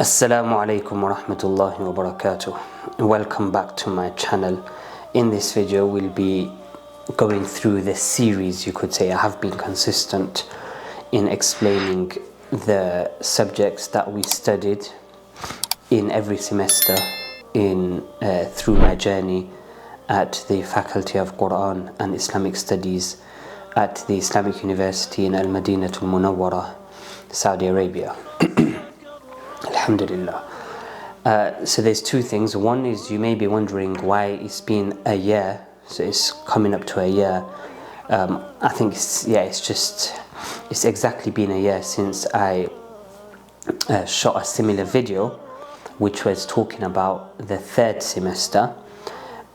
Assalamu alaikum wa rahmatullahi wa barakatuh. Welcome back to my channel. In this video we'll be going through the series, you could say. I have been consistent in explaining the subjects that we studied in every semester through my journey at the Faculty of Quran and Islamic Studies at the Islamic University in al-Madinah al-Munawwarah, Saudi Arabia. Alhamdulillah. So there's two things. One is, you may be wondering why it's been a year. So it's coming up to a year. I think it's exactly been a year since I shot a similar video, which was talking about the third semester.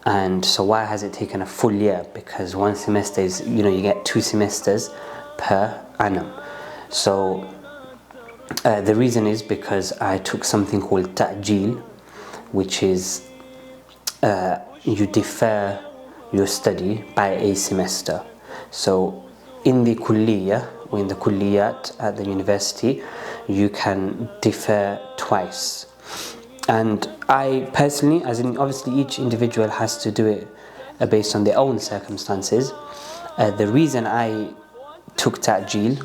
And so why has it taken a full year? Because one semester is, you get 2 semesters per annum. So the reason is because I took something called ta'jeel, which is you defer your study by a semester. So in the kulliyah, or in the kulliyat at the university, you can defer twice. And I personally, as in obviously each individual has to do it based on their own circumstances. The reason I took ta'jeel,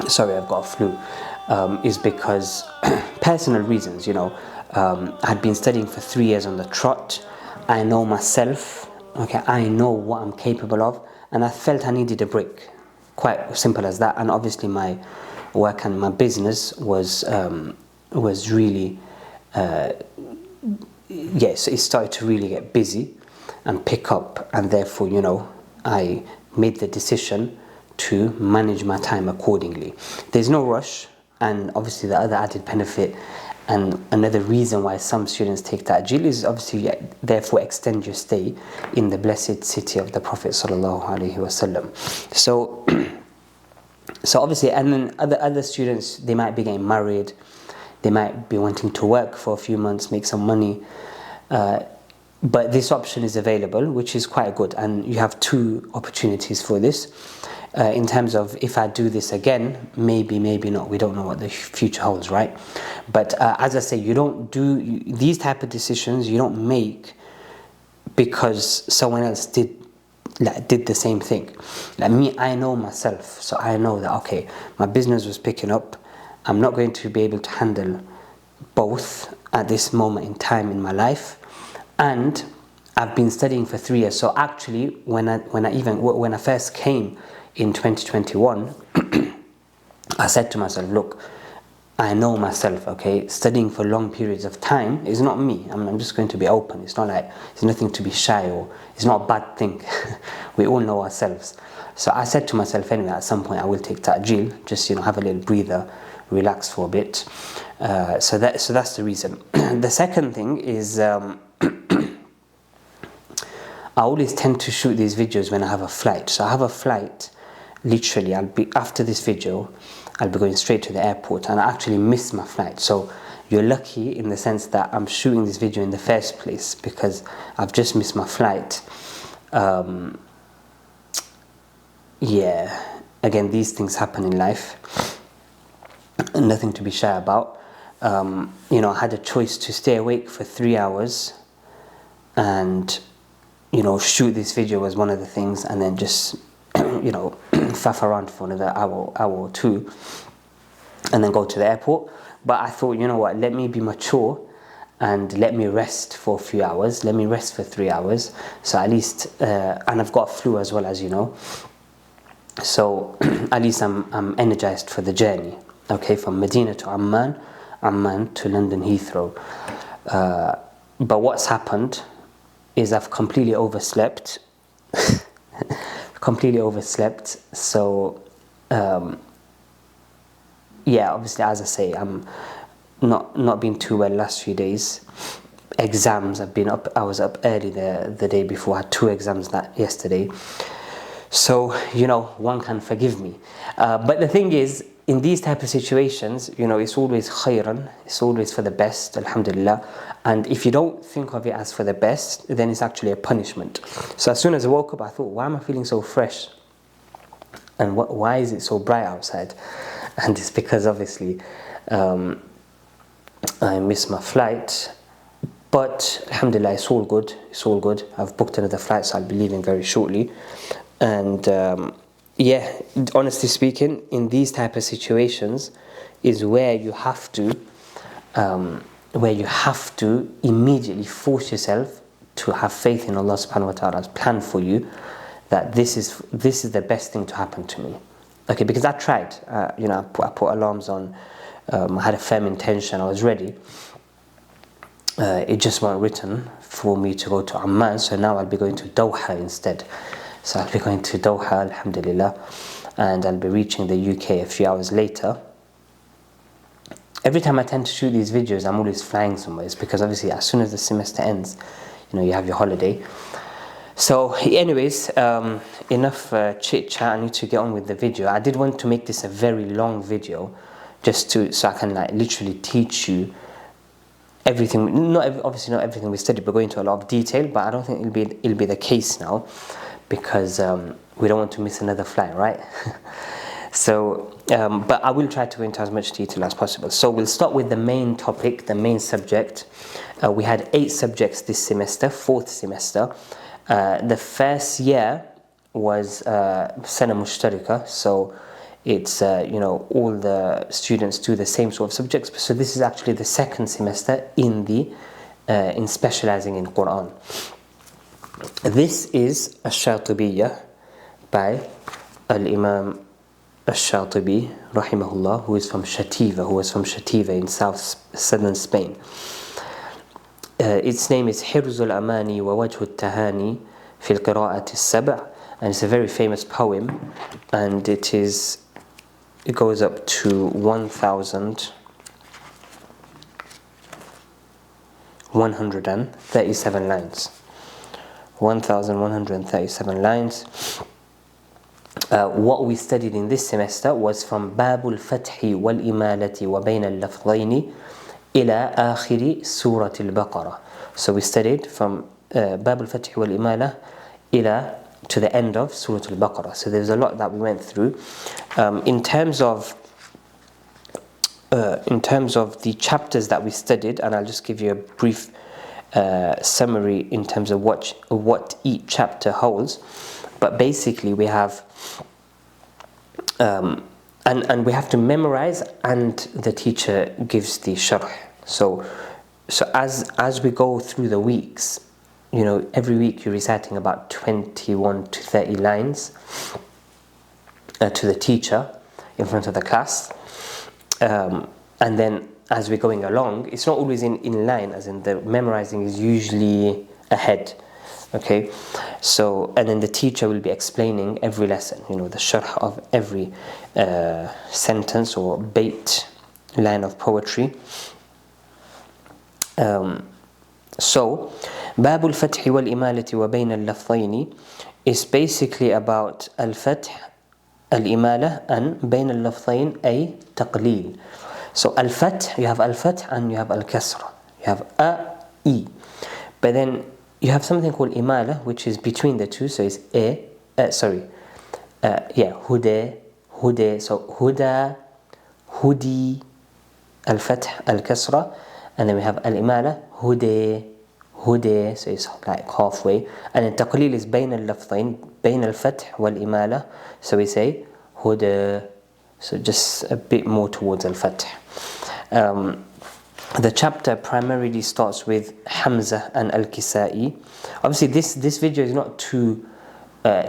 sorry, I've got a flu, is because personal reasons. I had been studying for 3 years on the trot. I know myself, okay, I know what I'm capable of, and I felt I needed a break. Quite simple as that. And obviously my work and my business was really, yes, it started to really get busy and pick up, and therefore, I made the decision to manage my time accordingly. There's no rush, and obviously the other added benefit and another reason why some students take ta'jeel is obviously therefore extend your stay in the blessed city of the Prophet sallallahu alaihi wasallam. So obviously, and then other students, they might be getting married, they might be wanting to work for a few months, make some money, but this option is available, which is quite good, and you have 2 opportunities for this. In terms of if I do this again, maybe not, we don't know what the future holds, right? But as I say, you don't do these type of decisions, you don't make because someone else did the same thing. Like me, I know myself, so I know that, okay, my business was picking up, I'm not going to be able to handle both at this moment in time in my life, and I've been studying for 3 years. So actually, when I first came in 2021, I said to myself, look, I know myself, okay, studying for long periods of time is not me. I'm just going to be open. It's not like, it's nothing to be shy, or it's not a bad thing. We all know ourselves. So I said to myself, anyway, at some point I will take ta'jeel, just have a little breather, relax for a bit. So that's the reason. The second thing is, I always tend to shoot these videos when I have a flight. So I have a flight, literally, after this video, I'll be going straight to the airport, and I actually miss my flight. So you're lucky in the sense that I'm shooting this video in the first place, because I've just missed my flight. Yeah, again, these things happen in life, and nothing to be shy about. I had a choice to stay awake for 3 hours and shoot this video was one of the things, and then just faff around for another hour or 2 and then go to the airport. But I thought, what, let me be mature and let me rest for a few hours, let me rest for 3 hours, so at least and I've got a flu as well, as you know, so at least I'm energized for the journey, okay, from Madinah to Amman to London Heathrow. But what's happened is I've completely overslept. So yeah, obviously, as I say, I'm not been too well last few days. Exams, I was up early the day before. I had 2 exams yesterday, so one can forgive me, but the thing is, in these type of situations, it's always khayran, it's always for the best, alhamdulillah. And if you don't think of it as for the best, then it's actually a punishment. So as soon as I woke up, I thought, why am I feeling so fresh? And why is it so bright outside? And it's because obviously I missed my flight, but alhamdulillah, it's all good. It's all good. I've booked another flight, so I'll be leaving very shortly. And yeah, honestly speaking, in these type of situations is where you have to immediately force yourself to have faith in Allah subhanahu wa ta'ala's plan for you, that this is the best thing to happen to me. Okay, because I tried, I put alarms on, I had a firm intention, I was ready. It just wasn't written for me to go to Amman, so now I'll be going to Doha instead. So I'll be going to Doha, alhamdulillah, and I'll be reaching the UK a few hours later. Every time I tend to shoot these videos, I'm always flying somewhere. It's because obviously as soon as the semester ends, you have your holiday. So anyways, enough chit chat. I need to get on with the video. I did want to make this a very long video, so I can literally teach you everything. Obviously not everything we studied, but go into a lot of detail. But I don't think it'll be the case now, because we don't want to miss another flight, right? So, but I will try to go into as much detail as possible. So we'll start with the main topic, the main subject. We had 8 subjects this semester, 4th semester. The first year was Sana Mushtarika, so it's all the students do the same sort of subjects. So this is actually the 2nd semester in specializing in Quran. This is Shatibiyyah by Al-Imam al-Shatibi rahimahullah, who was from Shatibiyyah in southern Spain. Its name is Hirz al-Amani wa Wajh al-Tahani fi Qira'aat Sab'ah, and it's a very famous poem, and it goes up to 1,137 lines. 1,137 lines. What we studied in this semester was from Babul Fathi wal Imalati wa Bayna al-Lafdhaini ila akhiri Surah al-Baqarah. So we studied from Babul Fathi wal Imala to the end of Surah al-Baqarah. So there's a lot that we went through. In terms of the chapters that we studied, and I'll just give you a brief summary in terms of what each chapter holds. But basically we have and we have to memorize, and the teacher gives the sharh. So as we go through the weeks, every week you're reciting about 21 to 30 lines to the teacher in front of the class, and then as we're going along, it's not always in line, as in the memorizing is usually ahead. Okay, so and then the teacher will be explaining every lesson, the sharh of every sentence or bait, line of poetry. So Bab al-Fath wal-Imalati wa Bayna al-Lafdhaini is basically about al-Fath, al-Imala, and Bayna al-Lafdhain ay taqleel. So al-Fath, you have al-Fath and you have al-Kasra. You have a-i, but then you have something called Imala, which is between the two. So it's huda, so huda, hudi, al-Fath, al-Kasra, and then we have al-Imala, hude, so it's like halfway, and then taqleel is bayn al-lafdhain, bayn al-Fath wal-Imala, so we say huda, so just a bit more towards al-Fath. The chapter primarily starts with Hamza and Al-Kisa'i. Obviously this video is not to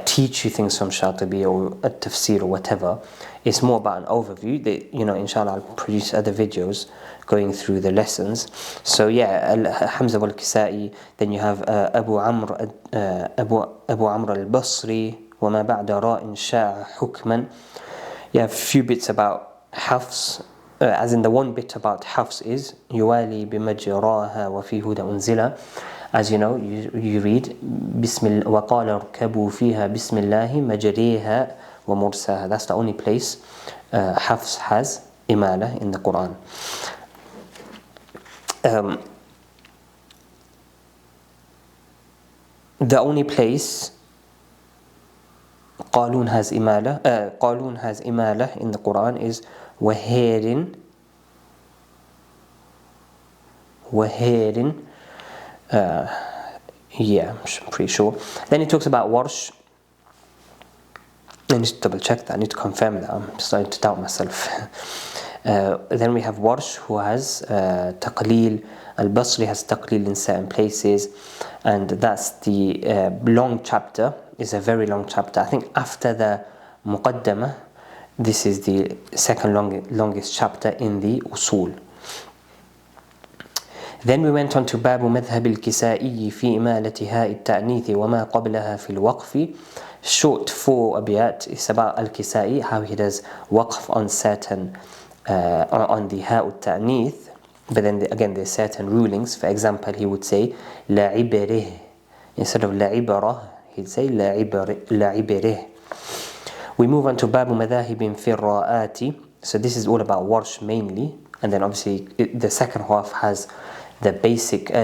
teach you things from Shatibiyyah or Tafseer or whatever. It's more about an overview. Inshallah I'll produce other videos going through the lessons. So yeah, Hamza wal-Kisa'i, then you have Abu Amr al-Basri, وَمَا بَعْدَ رَاءٍ شَاءَ حُكْمًا. You have a few bits about Hafs, as in the one bit about Hafs is يوالي بمجراها وفي هدى أنزلا. As you know, you read بسم وقال اركبوا فيها بسم الله مجريها ومرساها. That's the only place Hafs has imala in the Quran. The only place قالون has imala in the Quran is وهير وهير. Yeah, I'm pretty sure. Then he talks about Warsh. I need to double check that, I need to confirm that, I'm starting to doubt myself. Then we have Warsh, who has Taqleel. Al-Basri has Taqleel in certain places, and that's the long chapter. It's a very long chapter. I think after the Muqaddamah, this is the second longest chapter in the Usool. Then we went on to باب مذهب الكسائي في إمالة هاء التأنيث وما قبلها في الوقف. Short 4 abiyat. It's about al-Kisai, how he does waqf on certain on the هاء التأنيث, but then again there's certain rulings. For example, he would say لا عبره instead of لا عبره, he'd say لا عبره. We move on to باب مذاهب في القراءات. So this is all about Warsh mainly, and then obviously the second half has the basic for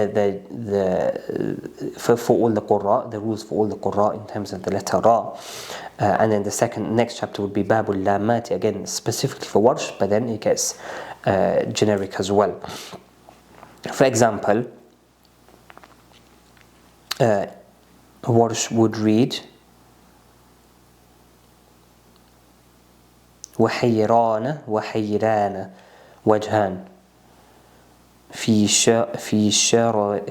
all the Qurra, the rules for all the Qurra in terms of the letter Ra, and then the next chapter would be Babul Lamati, again specifically for Warsh, but then it gets generic as well. For example, Warsh would read وحيران وحيران وجهان في شرر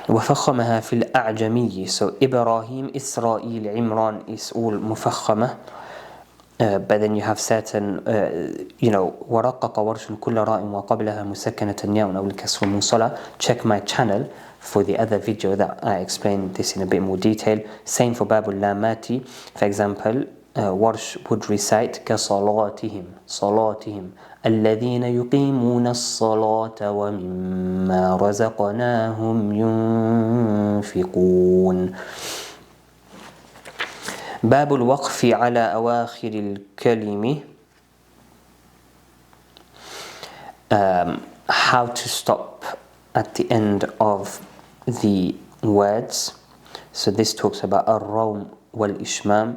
وفخمها في الأعجمي. So Ibrahim, Israel, Imran is all مفخمة, but then you have certain ورقق ورش كل راء وقبلها مسكنة ياء أو الكسر موصلة. Check my channel for the other video that I explain this in a bit more detail. Same for Babul Lamati. For example, Warsh would recite كصلاتهم صلاتهم الذين يقيمون الصلاة ومما رزقناهم ينفقون. باب الوقف على أواخر الكلم. How to stop at the end of the words. So this talks about الروم والإشمام.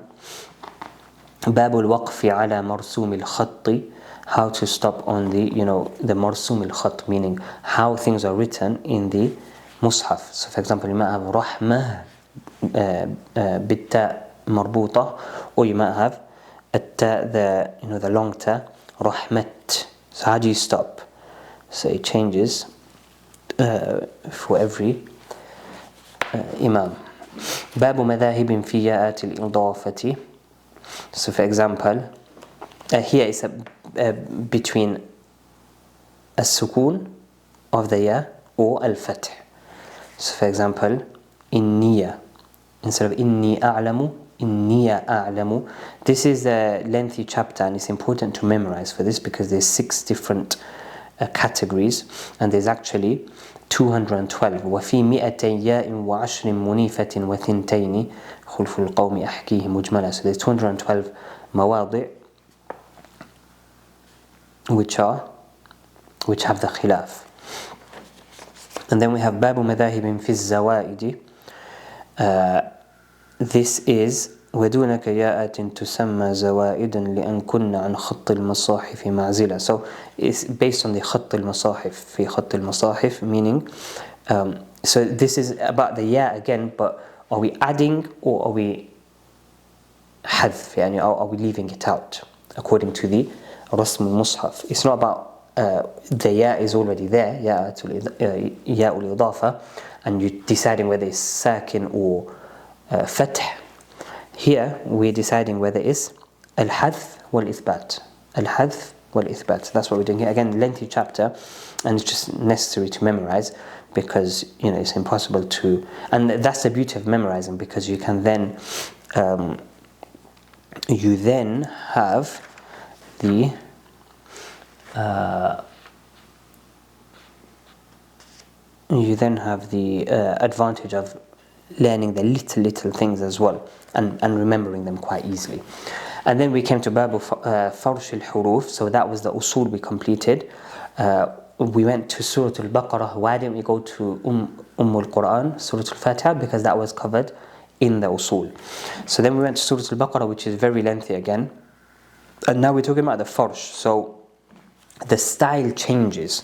باب الوقف على مرسوم الخط. How to stop on the the مرسوم الخط, meaning how things are written in the mushaf. So for example, you might have رحمة بالتاء مربوطة, or you might have التاء, the long ta, رحمت. So how do you stop? So it changes for every imam. باب مذاهب في ياءات الإضافة. So for example, here is between السكون of the ya or al-fath. So for example, إنية instead of إني أعلم, إني أعلم. This is a lengthy chapter and it's important to memorize for this because there's 6 different categories, and there's actually 212. وفي 200 ياء وعشر منيفة وثنتين خلف القوم أحكيه مجملة. So there's 212 مواضع which have the khilaf. And then we have باب مذاهب في الزوائد. This is ودونك ياءات تسمى زوائدا لأن كنا عن خط المصاحف معزلة. So it's based on the خط المصاحف في خط المصاحف, meaning so this is about the ya again, but are we adding or are we حذف, يعني are we leaving it out according to the رسم المصحف. It's not about the ya is already there, ياء الإضافة, and you're deciding whether it's sakin or fath. Here we're deciding whether it's al-hadf wal-ithbat. Al-hadf wal-ithbat. That's what we're doing here. Again, lengthy chapter, and it's just necessary to memorize because it's impossible to. And that's the beauty of memorizing, because you can then have the advantage of learning the little things as well, and remembering them quite easily. And then we came to Babu Farsh al-Huruf. So that was the usul we completed. We went to Surah al-Baqarah. Why didn't we go to al-Quran, Surah al-Fatiha? Because that was covered in the usul. So then we went to Surah al-Baqarah, which is very lengthy again. And now we're talking about the Farsh. So the style changes,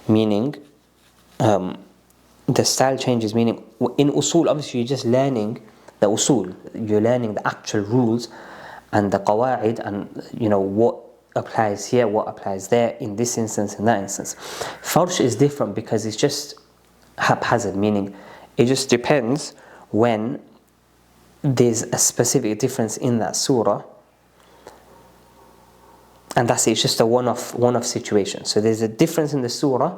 meaning in usool, obviously you're just learning the usool, you're learning the actual rules and the qawa'id, and what applies here, what applies there, in this instance, in that instance. Farsh is different because it's just haphazard, meaning it just depends when there's a specific difference in that surah, and that's it. It's just a one-off situation. So there's a difference in the surah,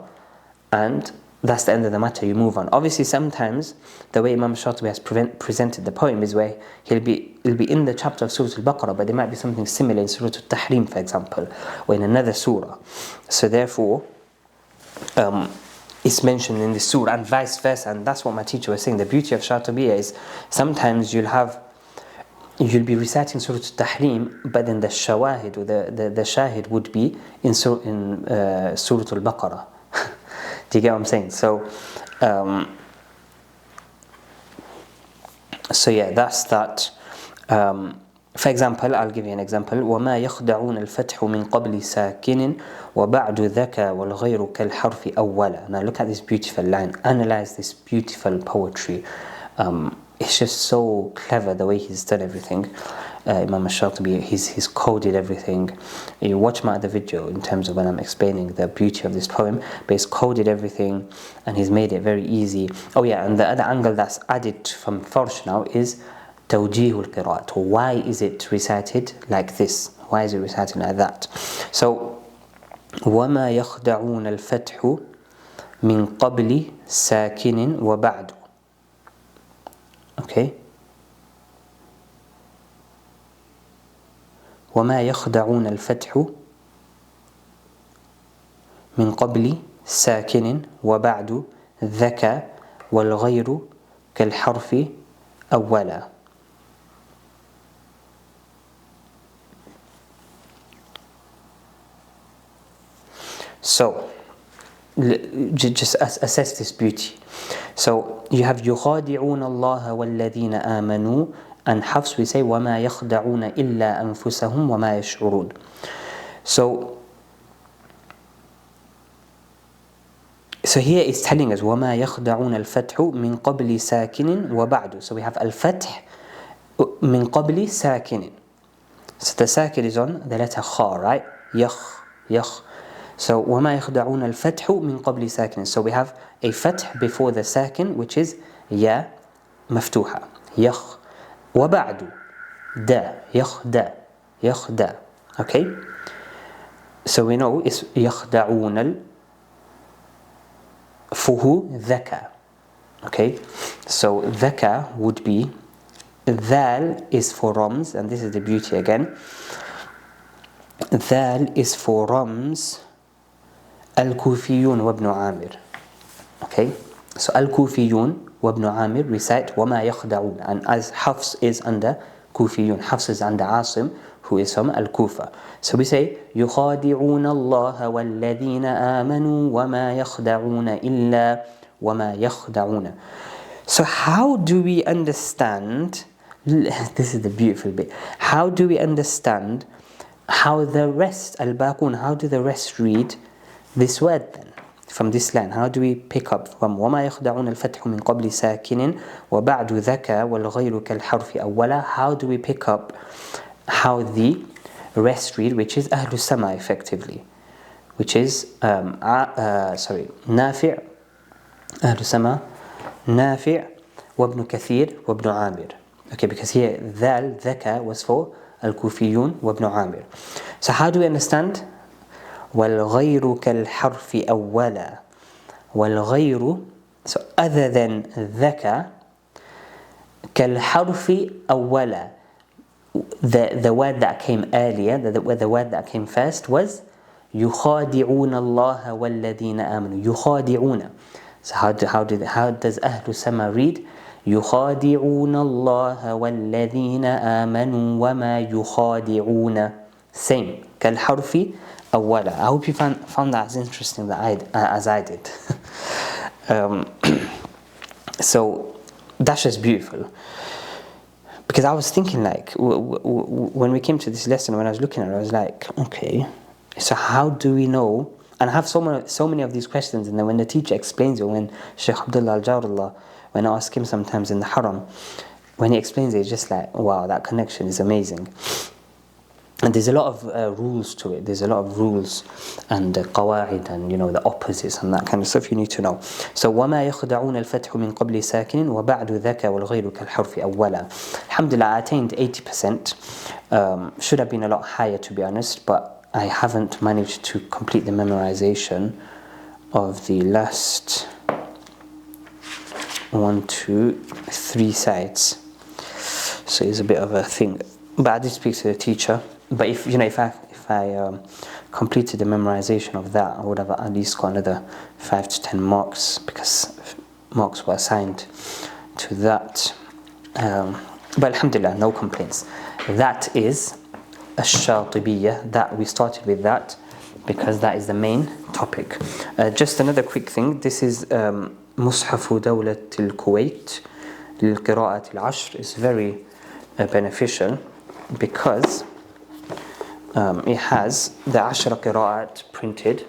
and that's the end of the matter. You move on. Obviously, sometimes the way Imam Shatibiyyah has presented the poem is where it'll be in the chapter of Surah Al-Baqarah, but there might be something similar in Surah Al-Tahrim, for example, or in another surah. So therefore, it's mentioned in the surah, and vice versa. And that's what my teacher was saying. The beauty of Shatibiyyah is sometimes you'll be reciting Surah Al-Tahrim, but then the shawahid, or the shahid would be in Surah Al-Baqarah. Do you get what I'm saying? So yeah, that's that. For example, I'll give you an example. وَمَا يَخْدَعُونَ الْفَتْحُ مِنْ قَبْلِ سَاكِنٍ وَبَعْدُ ذَكَى وَالْغَيْرُ كَالْحَرْفِ أَوَّلًا. Now look at this beautiful line. Analyze this beautiful poetry. It's just so clever the way he's done everything. Imam al-Shatibi, he's coded everything. You watch my other video in terms of when I'm explaining the beauty of this poem, but he's coded everything and he's made it very easy. Oh yeah, and the other angle that's added from Farsh now is Tawjeeh al-Qira'aat. Why is it recited like this? Why is it recited like that? So وَمَا يَخْدَعُونَ الْفَتْحُ مِنْ قَبْلِ سَاكِنٍ وَبَعْدُ. Okay. وما يخدعون الفتح من قبل ساكن وبعد ذكى والغير كالحرف أولا. So just assess this beauty. So you have يخادعون الله والذين آمنوا, and Hafs we say وَمَا يَخْدَعُونَ إِلَّا أَنفُسَهُمْ وَمَا يَشْعُرُونَ. So here it's telling us وَمَا يَخْدَعُونَ الْفَتْحُ مِنْ قَبْلِ سَاكِنٍ وَبَعْدُ. So we have al-fath مِنْ قَبْلِ سَاكِنٍ. So the sakin is on the letter kha, right? يخ. So وَمَا يَخْدَعُونَ الْفَتْحُ مِنْ قَبْلِ سَاكِنٍ. So we have a fath before the sakin, which is ya maftuha. يخ. وبعد دا يخدع. Okay, so we know it's يخدعون فهو ذكى. Okay, so ذكى would be, ذال is for Rams, and this is the beauty again. ذال is for Rams الكوفيون وابن عامر. Okay, so الكوفيون وابن عامر recite وما يخدعون, and as Hafs is under كوفيون, Hafs is under Asim, who is from Al-Kufa. So we say يخادعون الله والذين آمنوا وما يخدعون إلا وما يخدعون. So how do we understand, this is the beautiful bit, how do we understand how the rest, al-Baqun, how do the rest read this word then? From this line, how do we pick up from وَمَا يَخْدَعُونَ الْفَتْحُ مِنْ قَبْلِ سَاكِنٍ وَبَعْدُ ذَكَى وَالْغَيْرُ كَالْحَرْفِ أَوَّلًا? How do we pick up how the rest read, which is أهل السماء effectively, which is نافع, أهل السماء, نافع وابن كثير وابن عامر. Okay, because here ذال ذكى was for الكوفيون وابن عامر. So how do we understand وَالْغَيْرُ كَالْحَرْفِ أَوَّلًا? وَالْغَيْرُ, so other than ذَكَى, كَالْحَرْفِ أَوَّلًا, the word that came earlier, the word that came first was يُخَادِعُونَ اللَّهَ وَالَّذِينَ آمَنُوا. يُخَادِعُونَ. So how does أهل السماء read? يُخَادِعُونَ اللَّهَ وَالَّذِينَ آمَنُوا وَمَا يُخَادِعُونَ. Same. كَالْحَرْفِ أولا. I hope you found that as interesting as I did. So that's just beautiful, because I was thinking, like, when we came to this lesson, when I was looking at it, I was like, okay, So how do we know? And I have so many of these questions, and then when the teacher explains it, when Sheikh Abdullah al-Jarullah, when I ask him sometimes in the Haram, when he explains it, it's just like, wow, that connection is amazing. And there's a lot of rules to it. There's a lot of rules and qawa'id and the opposites and that kind of stuff you need to know. So وَمَا يَخْدَعُونَ الْفَتْحُ مِنْ قَبْلِ سَاكِنٍ وَبَعْدُ ذَكَ وَالْغَيْرُ كَالْحَرْفِ أَوَّلًا. Alhamdulillah, I attained 80%. Should have been a lot higher, to be honest, but I haven't managed to complete the memorization of the last 1, 2, 3 sides. So it's a bit of a thing. But I did speak to the teacher. But if I completed the memorization of that, I would have at least got another 5 to 10 marks, because marks were assigned to that. But alhamdulillah, no complaints. That is al-Shatibiyyah. That we started with that because that is the main topic. Just another quick thing. This is Mushafu Dawlat al-Kuwait lil-Qira'aat al-Ashr. It's very beneficial because it has the Ashra Qira'at printed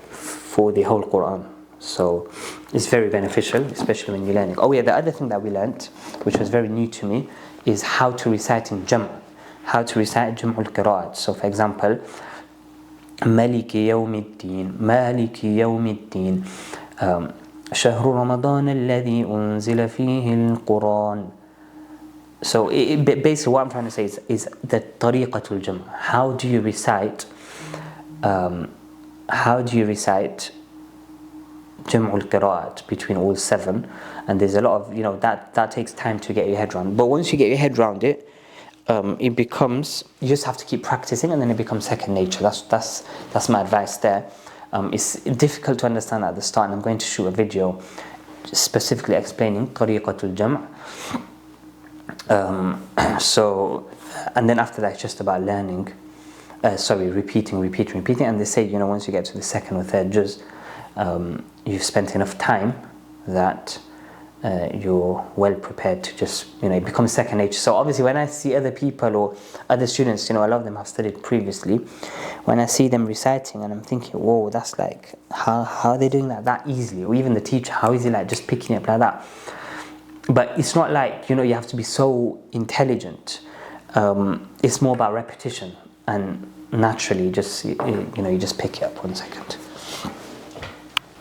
for the whole Quran. So it's very beneficial, especially when you're learning. Oh yeah, the other thing that we learnt, which was very new to me, is how to recite in Jam'. How to recite Jam' al-Qira'at. So for example, Maliki Yawmiddin, Maliki Yawmiddin, Shahru Ramadan alladhi unzila fihi al-Quran. So basically what I'm trying to say is the tariqatul jam'. How do you recite Jam'ul Qira'at between all 7? And there's a lot of, that takes time to get your head around. But once you get your head around it, it becomes, you just have to keep practicing, and then it becomes second nature. That's my advice there. It's difficult to understand at the start, and I'm going to shoot a video specifically explaining tariqatul jam'. So, and then after that it's just about learning, repeating, and they say, once you get to the second or third juz, you've spent enough time that you're well prepared to just, it becomes second nature. So obviously when I see other people or other students, a lot of them have studied previously, when I see them reciting and I'm thinking, whoa, that's like, how are they doing that easily? Or even the teacher, how is he like just picking it up like that? But it's not like, you have to be so intelligent. It's more about repetition, and naturally just, you just pick it up. 1 second.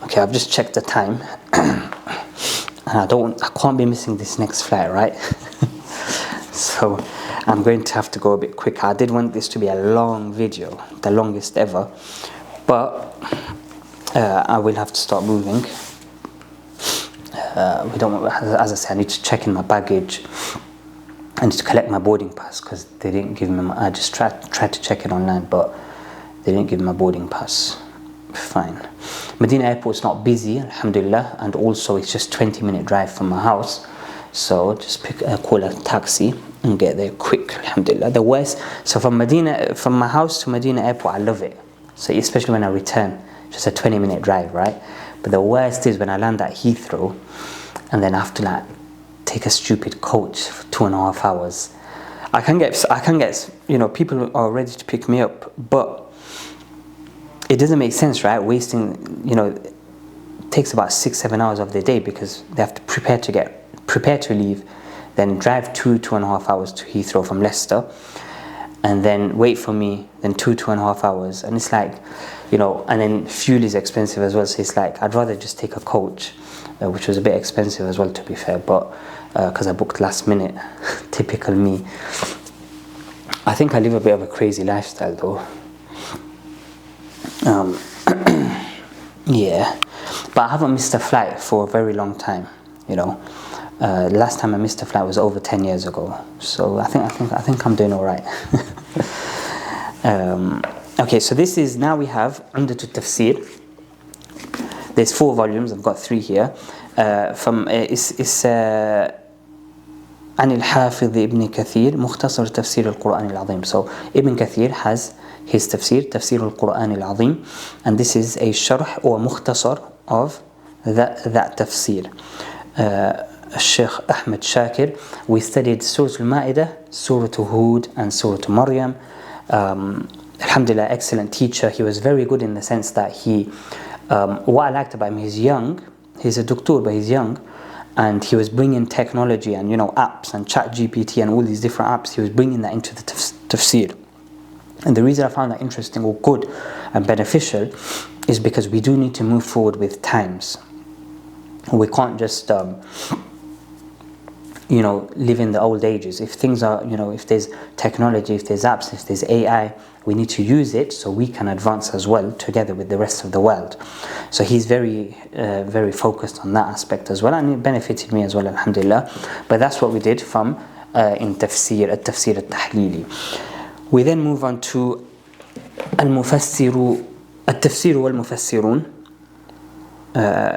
Okay, I've just checked the time. And I can't be missing this next flight, right? So I'm going to have to go a bit quicker. I did want this to be a long video, the longest ever, but I will have to start moving. As I said, I need to check in my baggage. I need to collect my boarding pass because they didn't give me. I just tried to check it online, but they didn't give me my boarding pass. Fine. Madinah airport's not busy, alhamdulillah, and also it's just 20-minute drive from my house. So just call a taxi and get there quick, alhamdulillah. The worst. So from my house to Madinah airport, I love it. So especially when I return, just a 20-minute drive, right? But the worst is when I land at Heathrow and then I have to take a stupid coach for 2.5 hours. I can get, people are ready to pick me up, but it doesn't make sense, right? Wasting, it takes about 6-7 hours of their day because they have to prepare to leave, then drive 2.5 hours to Heathrow from Leicester, and then wait for me, then 2.5 hours, and it's like, and then fuel is expensive as well, so it's like, I'd rather just take a coach, which was a bit expensive as well, to be fair, but because I booked last minute. Typical me. I think I live a bit of a crazy lifestyle though. Yeah, but I haven't missed a flight for a very long time, last time I missed a flight was over 10 years ago, so I think I'm doing all right. Okay, so this is, now we have Usool Tafseer. There's 4 volumes, I've got 3 here. It's عن الحافظ ابن كثير مختصر تفسير القرآن العظيم. So Ibn Kathir has his tafsir, Tafsir al-Quran al-Azim, and this is a sharh or mukhtasar of that tafsir. Sheikh Ahmed Shakir, we studied Surah al-Ma'idah, Surah Hud and Surah Maryam. alhamdulillah, excellent teacher. He was very good in the sense that he, what I liked about him, he's young, he's a doctor, but he's young, and he was bringing technology and, apps and ChatGPT and all these different apps. He was bringing that into the tafsir. And the reason I found that interesting or good and beneficial is because we do need to move forward with times. We can't just live in the old ages. If things are, if there's technology, if there's apps, if there's AI, we need to use it so we can advance as well together with the rest of the world. So he's very, very focused on that aspect as well, and it benefited me as well, alhamdulillah. But that's what we did from in Tafseer al-Tahlili. We then move on to al-Tafseer wal Mufasireen,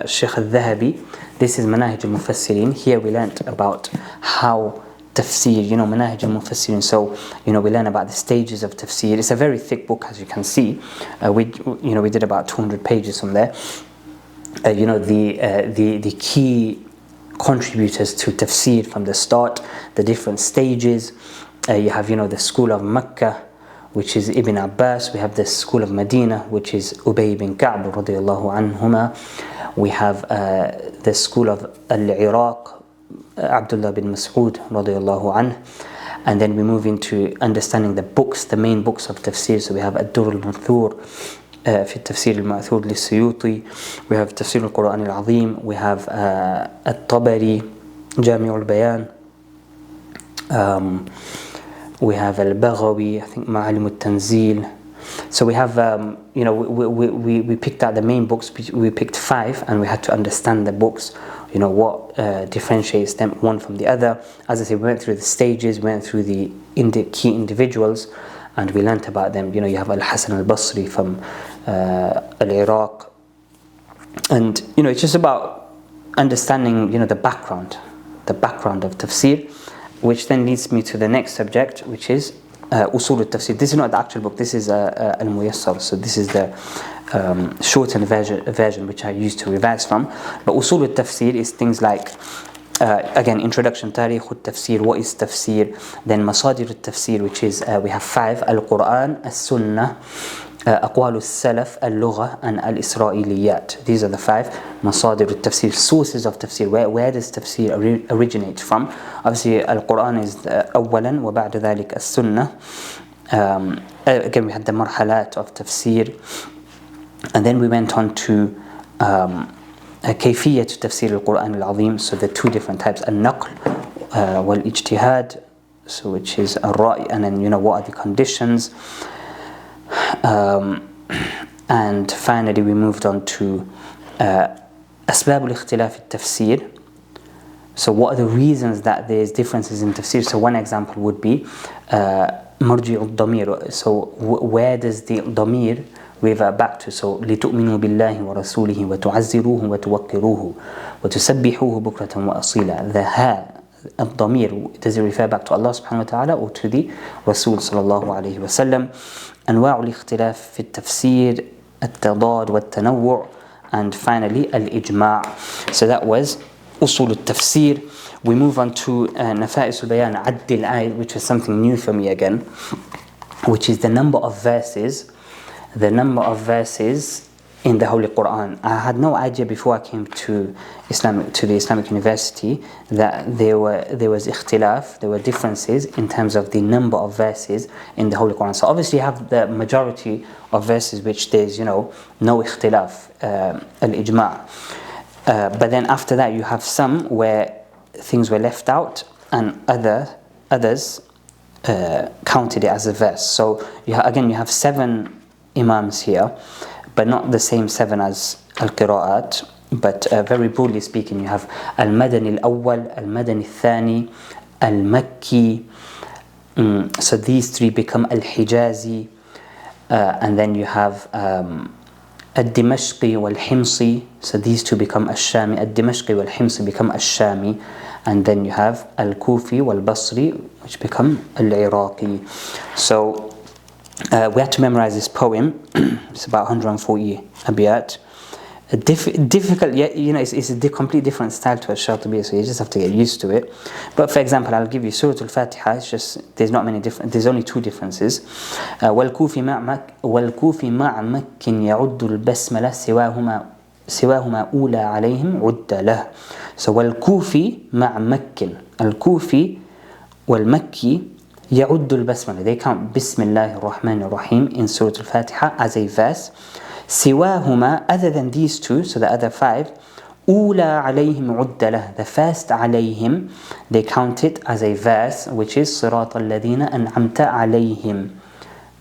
Sheikh al-Dhahabi. This is Manahij al Mufasireen. Here we learnt about how Tafseer, Manahij al Mufasireen. So, we learn about the stages of Tafseer. It's a very thick book, as you can see. We did about 200 pages from there. The key contributors to Tafseer from the start, the different stages. You have, the school of Mecca, which is Ibn Abbas. We have the school of Madinah, which is Ubay bin Ka'b radiyallahu anhuma. We have the school of al-Iraq, Abdullah bin Mas'ud radiyallahu anh. And then we move into understanding the books, the main books of tafsir. So we have Ad-Durr al-Manthur في التفسير المأثور للسيوطي. We have تفسير القرآن العظيم. We have الطبري جامع البيان. We have al-Baghawi, I think معالم التنزيل. So we have, we picked out the main books. We picked 5, and we had to understand the books. What differentiates them one from the other. As I said, we went through the stages, we went through the key individuals, and we learnt about them. You have Al-Hasan al-Basri from al-Iraq, and it's just about understanding the background of tafsir, which then leads me to the next subject, which is Usool Tafseer. This is not the actual book, this is al-Muyassar. So this is the shortened version which I used to revise from. But Usool Tafseer is things like, again, introduction, Tarikh al-Tafsir, what is Tafsir, then Masadir al-Tafsir, which is, we have 5, Al-Quran, As-Sunnah, أقوال السلف اللغة and al-Isra'iliyat. These are the 5 Masadir al-Tafsir, sources of Tafsir. Where does Tafsir originate from? Obviously Al-Quran is أولا وبعد ذلك السنة. Again, we had the marhalat of Tafsir, and then we went on to كيفية تفسير القرآن العظيم. So the 2 different types, النقل والإجتهاد, so which is الرأي, and then what are the conditions. And finally we moved on to أسباب الاختلاف التفسير. So what are the reasons that there's differences in tafsir? So one example would be مرجع الضمير. So where does the ضمير revert back to? So لتؤمنوا بالله ورسوله وتعزروه وتوقروه وتسبحوه بكرة وأصيلا. The ha, الضمير, does it refer back to Allah subhanahu wa ta'ala or to the Rasul sallallahu alayhi wa sallam? أنواع الاختلاف في التفسير, التضاد والتنوع, and finally الإجماع. So that was أصول التفسير. We move on to نفائس البيان عد الآية, which is something new for me again, which is the number of verses in the Holy Quran. I had no idea before I came to the Islamic University that there was ikhtilaf, there were differences in terms of the number of verses in the Holy Quran. So obviously you have the majority of verses which there's no ikhtilaf, al-ijma'. But then after that you have some where things were left out and others counted it as a verse. So you have 7 imams here, but not the same 7 as al-Qira'aat. But very broadly speaking, you have al-Madani al-Awwal, al-Madani al-Thani, al-Makki. So these 3 become al-Hijazi, and then you have al-Dimashqi wal-Himsi. So these 2 become al-Shami. Al-Dimashqi wal-Himsi become al-Shami, and then you have al-Kufi wal-Basri, which become al-Iraqi. So we had to memorize this poem. It's about 140 abiyat. difficult, yeah, you know, it's a complete different style to a Shatibiyyah, so you just have to get used to it. But for example, I'll give you Surah Al-Fatiha. It's just there's not many different. There's only two differences. والكوفي مع مكٍ يعد البسملة سواهما أولى عليهم عد له. So والكوفي مع مكٍ, الكوفي والمكي يعد البسملة. They count بسم الله الرحمن الرحيم in Surah Al-Fatiha as a verse. سواهما, other than these two, so the other five, أولى عليهم عد له. The first عليهم, they count it as a verse, which is صراط الذين أنعمت عليهم.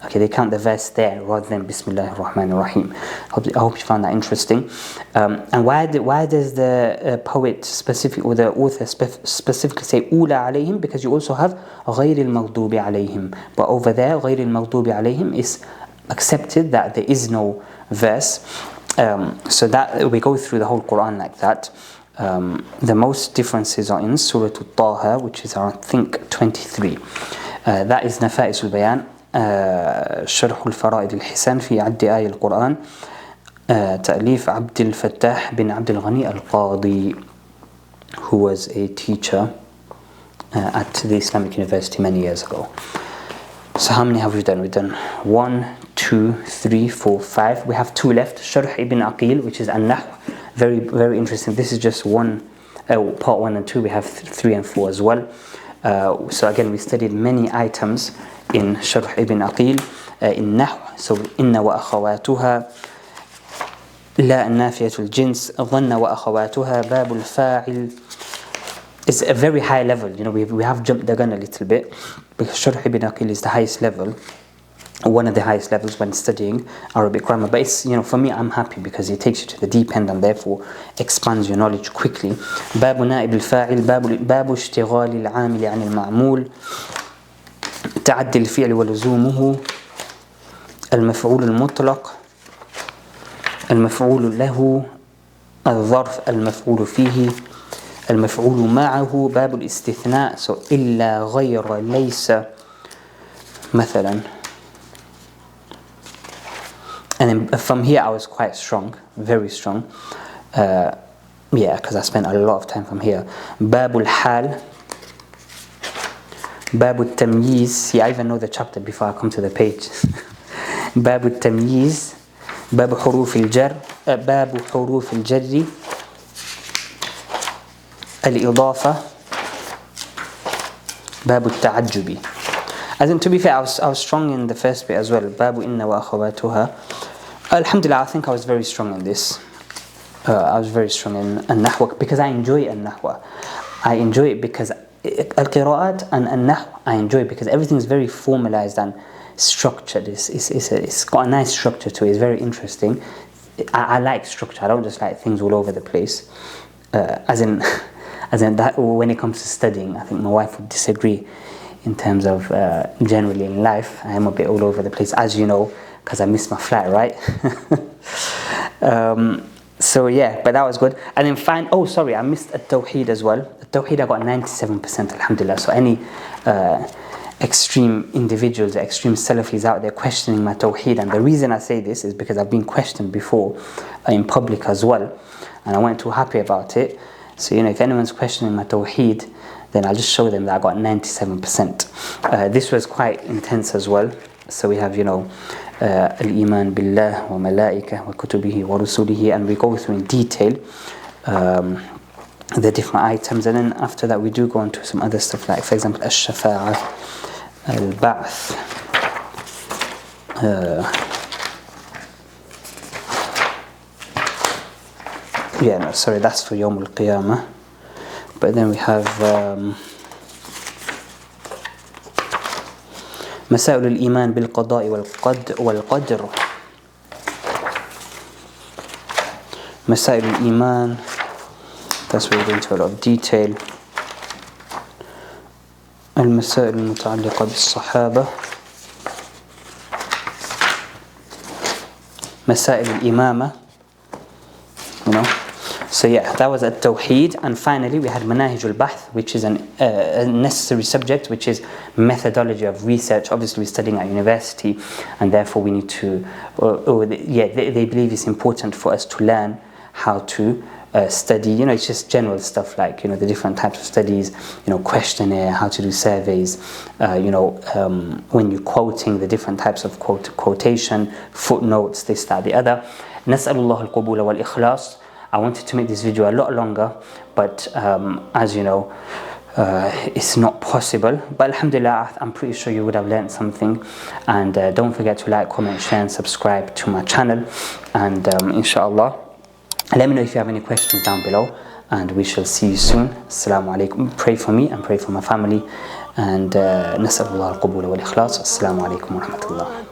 Okay, they count the verse there rather than Bismillah ar-Rahman ar-Rahim. I hope you found that interesting. And why does the poet specific, or the author specifically say أولى عليهم? Because you also have غير المغضوب عليهم. But over there, غير المغضوب عليهم is accepted that there is no verse. So that we go through the whole Quran like that. The most differences are in Surah Al-Taha, which is around, I think, 23. That is نفائس البيان, شرح الفرائد الحسن في عد آية القرآن, تأليف عبد الفتاح بن عبد الغني القاضي, who was a teacher at the Islamic University many years ago. So how many have we done? We've done 1, 2, 3, 4, 5. We have 2 left. Sharh ibn Aqil, which is al-Nahw. Very, very interesting. This is just part 1 and 2. We have 3 and 4 as well. So again, we studied many items in Sharh ibn Aqil, in Nahw. So inna wa akhawatuha, la nafiyatul jins, dhanna wa akhawatuha, babul fa'il. It's a very high level. You know, we have jumped the gun a little bit, because Sharh ibn Aqil is the highest level, one of the highest levels when studying Arabic grammar. But it's, you know, for me, I'm happy because it takes you to the deep end and therefore expands your knowledge quickly. باب نائب الفاعل, باب اشتغال العامل عن المعمول, تعدي الفعل ولزومه, المفعول المطلق, المفعول له, الظرف المفعول فيه, المفعول معه, باب الاستثناء, so إلا غير ليس مثلا. And then from here I was quite strong, very strong. Yeah, because I spent a lot of time from here. باب الحال, باب التمييز. See, I even know the chapter before I come to the page. باب التمييز, باب حروف الجر, باب حروف الجر, الإضافة, باب التعجب. As in, to be fair, I was strong in the first bit as well. باب إن وأخواتها. Alhamdulillah, I think I was very strong in this. I was very strong in al-Nahw because I enjoy al-Nahw. I enjoy it because al-Qira'aat and al-Nahw I enjoy it because everything is very formalized and structured. It's got a nice structure to it. It's very interesting. I like structure. I don't just like things all over the place. As in that, when it comes to studying, I think my wife would disagree in terms of generally in life. I am a bit all over the place, as you know, because I missed my flight, right? So yeah, but that was good. And then I missed Tawheed as well. Tawheed I got 97%, alhamdulillah. So any extreme individuals, extreme Salafis out there questioning my Tawheed, and the reason I say this is because I've been questioned before in public as well, and I weren't too happy about it. So, you know, if anyone's questioning my Tawheed, then I'll just show them that I got 97%. This was quite intense as well. So we have, you know, al-Iman billah wa malaikah wa kutubihi wa rusulihi, and we go through in detail the different items, and then after that we do go into some other stuff, like for example al-Shafa'ah, al-Ba'th, that's for Yawm al-Qiyamah. But then we have مسائل الإيمان بالقضاء والقدر, مسائل الإيمان, that's where we go into a lot of detail. المسائل المتعلقة بالصحابة, مسائل الإمامة, you know. So yeah, that was at Tawheed. And finally we had Manahij al which is a necessary subject, which is methodology of research. Obviously we're studying at university, and therefore we need to, they believe it's important for us to learn how to study, you know, it's just general stuff like, you know, the different types of studies, you know, questionnaire, how to do surveys, you know, when you're quoting, the different types of quotation, footnotes, this, that, the other. نسأل الله القبول والإخلاص. I wanted to make this video a lot longer, but as you know, it's not possible. But alhamdulillah, I'm pretty sure you would have learned something. And don't forget to like, comment, share and subscribe to my channel. And inshallah, let me know if you have any questions down below, and we shall see you soon. Assalamu alaikum. Pray for me and pray for my family. And نسأل الله القبول والإخلاص. Assalamu alaikum wa rahmatullah.